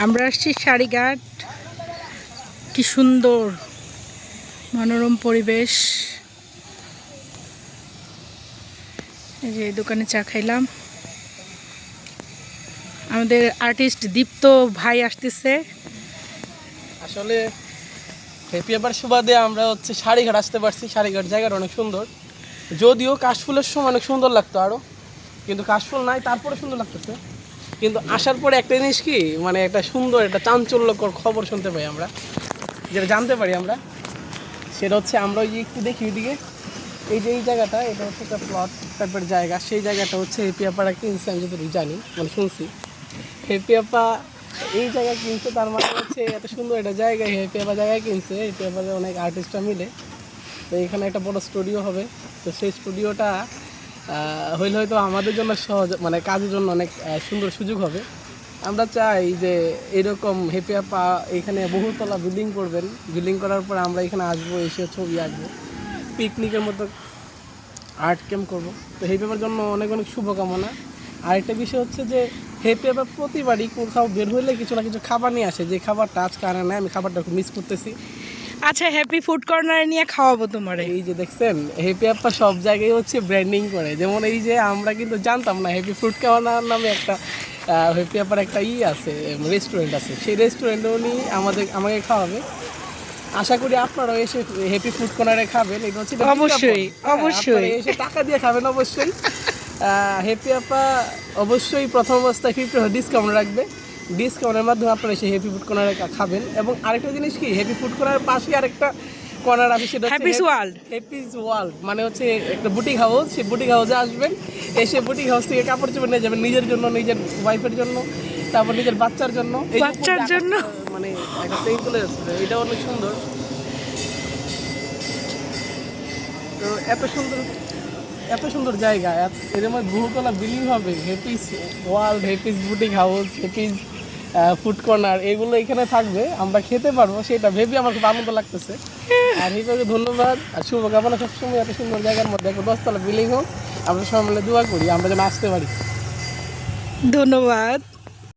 আমরা আসছি সারিঘাট। কি সুন্দর মনোরম পরিবেশ। এই যে দোকানে চা খাইলাম। আমাদের আর্টিস্ট দীপ্ত ভাই আসতেছে। আসলে হ্যাপি আবার সুবাদে আমরা হচ্ছে সারিঘাট আসতে পারছি। সারিঘাট জায়গাটা অনেক সুন্দর, যদিও কাশফুলের সময় অনেক সুন্দর লাগতো আরও, কিন্তু কাশফুল নাই তারপরে সুন্দর লাগতেছে। কিন্তু আসার পরে একটা জিনিস কি, মানে একটা সুন্দর একটা চাঞ্চল্যকর খবর শুনতে পাই আমরা, যেটা জানতে পারি আমরা, সেটা হচ্ছে আমরা ওই যে একটু দেখি ওইদিকে, এই যে এই জায়গাটা, এটা হচ্ছে একটা প্লট টাইপের জায়গা। সেই জায়গাটা হচ্ছে হেপি আপারা কিনছে, আমি যতটুকু জানি, মানে শুনছি। হেপি আপা এই জায়গা কিনছে, তার মানে হচ্ছে এত সুন্দর একটা জায়গা হেপি আপা জায়গায় কিনছে। হেপি আপারে অনেক আর্টিস্টরা মিলে, তো এখানে একটা বড় স্টুডিও হবে। তো সেই স্টুডিওটা হইলে হয়তো আমাদের জন্য সহজ, মানে কাজের জন্য অনেক সুন্দর সুযোগ হবে। আমরা চাই যে এরকম হেপি আপা এখানে বহুতলা বিল্ডিং করবেন। বিল্ডিং করার পর আমরা এখানে আসবো, এসে ছবি আঁকবো, পিকনিকের মতো আর্ট ক্যাম্প করবো। তো হেপি আপার জন্য অনেক অনেক শুভকামনা। আরেকটা বিষয় হচ্ছে যে হেপি আপা প্রতিবারই কোথাও বের হইলে কিছু না কিছু খাবার নিয়ে আসে, যে খাবারটা আজকে আনে না, আমি খাবারটা খুব মিস করতেছি। আচ্ছা, হ্যাপি ফুড কর্নারে নিয়ে খাওয়াবো তোমারে। এই যে দেখছেন হেপি আপা সব জায়গায় হচ্ছে ব্র্যান্ডিং করে। যেমন এই যে আমরা কিন্তু জানতাম না হেপি ফুড কর্নার নামে একটা হেপি আপার একটা আছে, রেস্টুরেন্ট আছে। সেই রেস্টুরেন্টে উনি আমাকে খাওয়াবে। আশা করি আপনারাও এসে হেপি ফুড কর্নারে খাবেন। এটা হচ্ছে অবশ্যই, অবশ্যই এসে টাকা দিয়ে খাবেন অবশ্যই। হেপি আপা অবশ্যই প্রথম অবস্থায় 50% ডিসকাউন্ট রাখবে। ডিসকাউন্টের মাধ্যমে আপনারা এসে হেপি ফুড কর্নারে খাবেন। এবং আরেকটা জিনিস কি, হেপি ফুড কর্নারের পাশে আরেকটা কর্নার আছে, সেটা হচ্ছে হ্যাপিস ওয়ার্ল্ড। হ্যাপিস ওয়ার্ল্ড, মানে হচ্ছে একটা বুটিক হাউস। সেই বুটিক হাউসে আসবেন, এসে বুটিক হাউস থেকে কাপড় চোপড় নিয়ে যাবেন, নিজের জন্য, নিজের ওয়াইফের জন্য, তারপর নিজের বাচ্চার জন্য। বাচ্চার জন্য মানে একটা টেবিলে এটা অনেক সুন্দর। তো এত সুন্দর জায়গা, এর মধ্যে বহুতলা বিল্ডিং হবে, Happy's world, Happy's boutique house, Happy's food corner, এগুলো এখানে থাকবে। আমরা খেতে পারবো, সেটা ভেবে আমার খুব আনন্দ লাগতেছে। আর হিসাবে ধন্যবাদ আর শুভকামনা। সবসময় এত সুন্দর জায়গার মধ্যে একটা 10 তলা বিল্ডিং হোক, আমরা সবাই মিলে দোয়া করি আমরা যেন আসতে পারি। ধন্যবাদ।